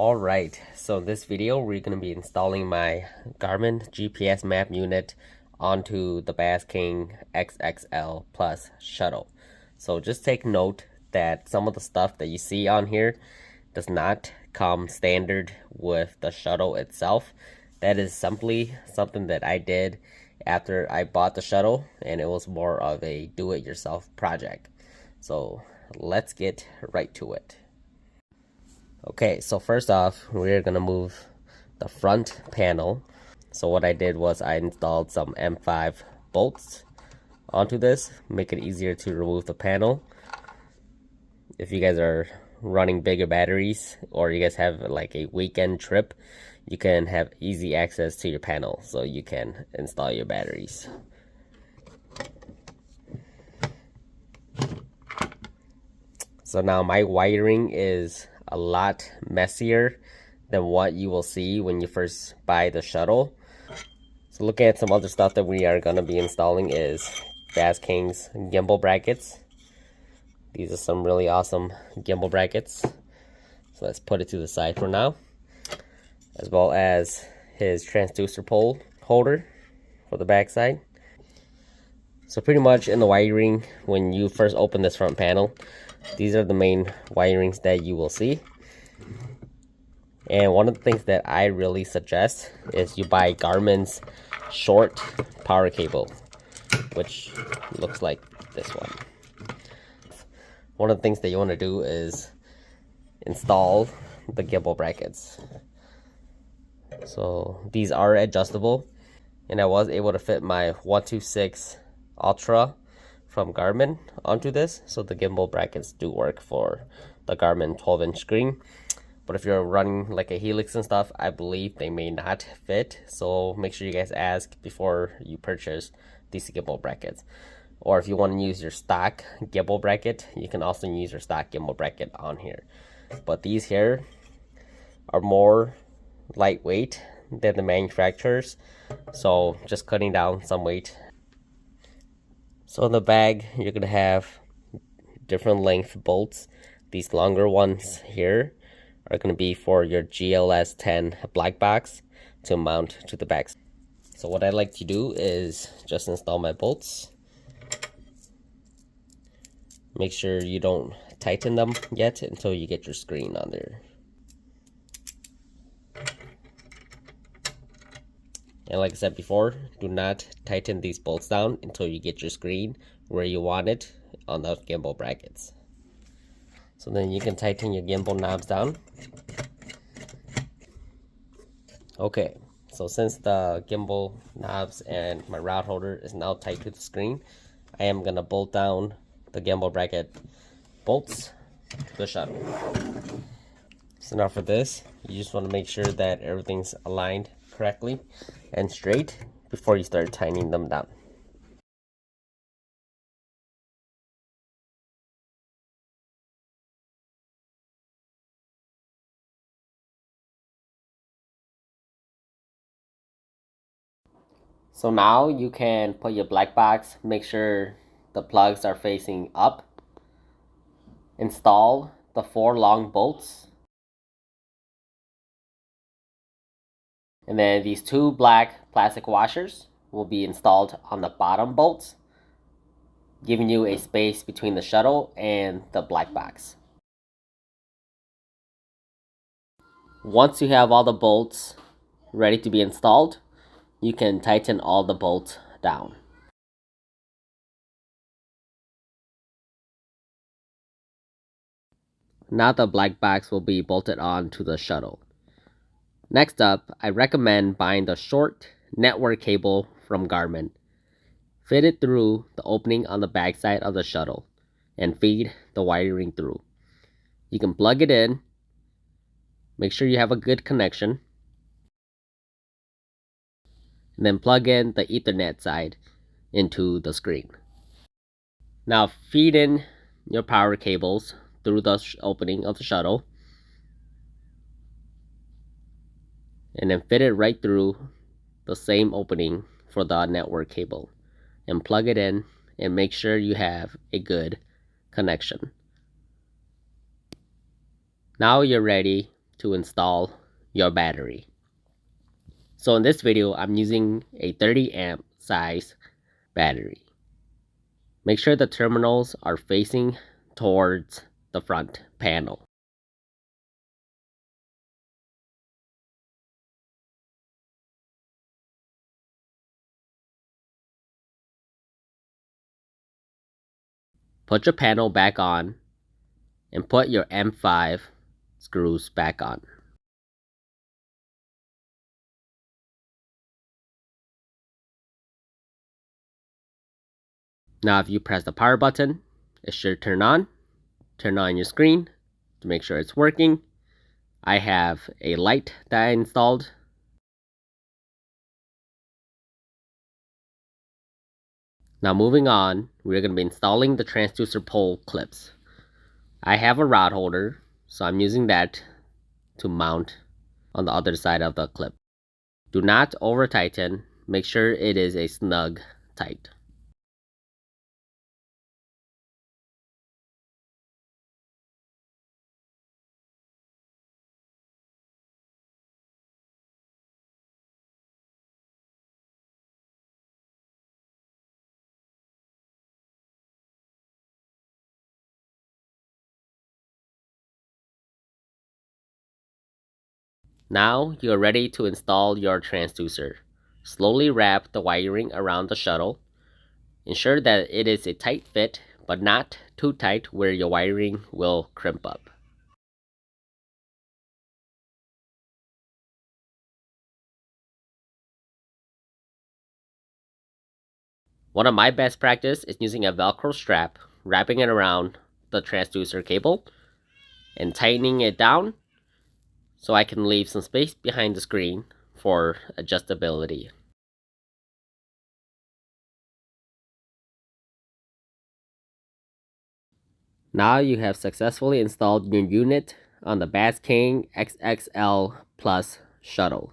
Alright, so in this video we're going to be installing my Garmin GPS map unit onto the Khang XXL Plus Shuttle. So just take note that some of the stuff that you see on here does not come standard with the Shuttle itself. That is simply something that I did after I bought the Shuttle, and it was more of a do-it-yourself project. So let's get right to it. Okay, so first off, we're gonna move the front panel. So what I did was I installed some M5 bolts onto this, make it easier to remove the panel. If you guys are running bigger batteries or you guys have like a weekend trip, you can have easy access to your panel so you can install your batteries. So now my wiring is a lot messier than what you will see when you first buy the Shuttle. So looking at some other stuff that we are going to be installing is Khang's gimbal brackets. These are some really awesome gimbal brackets. So let's put it to the side for now. As well as his transducer pole holder for the back side. So pretty much in the wiring, when you first open this front panel, these are the main wirings that you will see. And one of the things that I really suggest is you buy Garmin's short power cable, which looks like this one. One of the things that you want to do is install the gimbal brackets. So these are adjustable, and I was able to fit my 126 Ultra from Garmin onto this, so the gimbal brackets do work for the Garmin 12-inch screen. But if you're running like a Helix and stuff, I believe they may not fit, so make sure you guys ask before you purchase these gimbal brackets. Or if you want to use your stock gimbal bracket, you can also use your stock gimbal bracket on here. But these here are more lightweight than the manufacturers, so just cutting down some weight. So in the bag, you're going to have different length bolts. These longer ones here are going to be for your GLS 10 black box to mount to the back. So what I like to do is just install my bolts. Make sure you don't tighten them yet until you get your screen on there. And like I said before, do not tighten these bolts down until you get your screen where you want it on those gimbal brackets. So then you can tighten your gimbal knobs down. Okay, so since the gimbal knobs and my rod holder is now tight to the screen, I am going to bolt down the gimbal bracket bolts to the Shuttle. So now for this, you just want to make sure that everything's aligned correctly and straight before you start tightening them down. So now you can put your black box, make sure the plugs are facing up, install the 4 long bolts, and then these 2 black plastic washers will be installed on the bottom bolts, giving you a space between the Shuttle and the black box. Once you have all the bolts ready to be installed, you can tighten all the bolts down. Now the black box will be bolted on to the Shuttle. Next up, I recommend buying the short network cable from Garmin. Fit it through the opening on the backside of the Shuttle and feed the wiring through. You can plug it in, make sure you have a good connection, and then plug in the Ethernet side into the screen. Now feed in your power cables through the opening of the Shuttle, and then fit it right through the same opening for the network cable, and plug it in and make sure you have a good connection. Now you're ready to install your battery. So in this video, I'm using a 30 amp size battery. Make sure the terminals are facing towards the front panel. Put your panel back on and put your M5 screws back on. Now if you press the power button, it should turn on. Turn on your screen to make sure it's working. I have a light that I installed. Now moving on, we're going to be installing the transducer pole clips. I have a rod holder, so I'm using that to mount on the other side of the clip. Do not over tighten, make sure it is a snug tight. Now you are ready to install your transducer. Slowly wrap the wiring around the shuttle. Ensure that it is a tight fit, but not too tight where your wiring will crimp up. One of my best practice is using a Velcro strap, wrapping it around the transducer cable, and tightening it down so I can leave some space behind the screen for adjustability. Now you have successfully installed your unit on the Khang XXL Plus shuttle.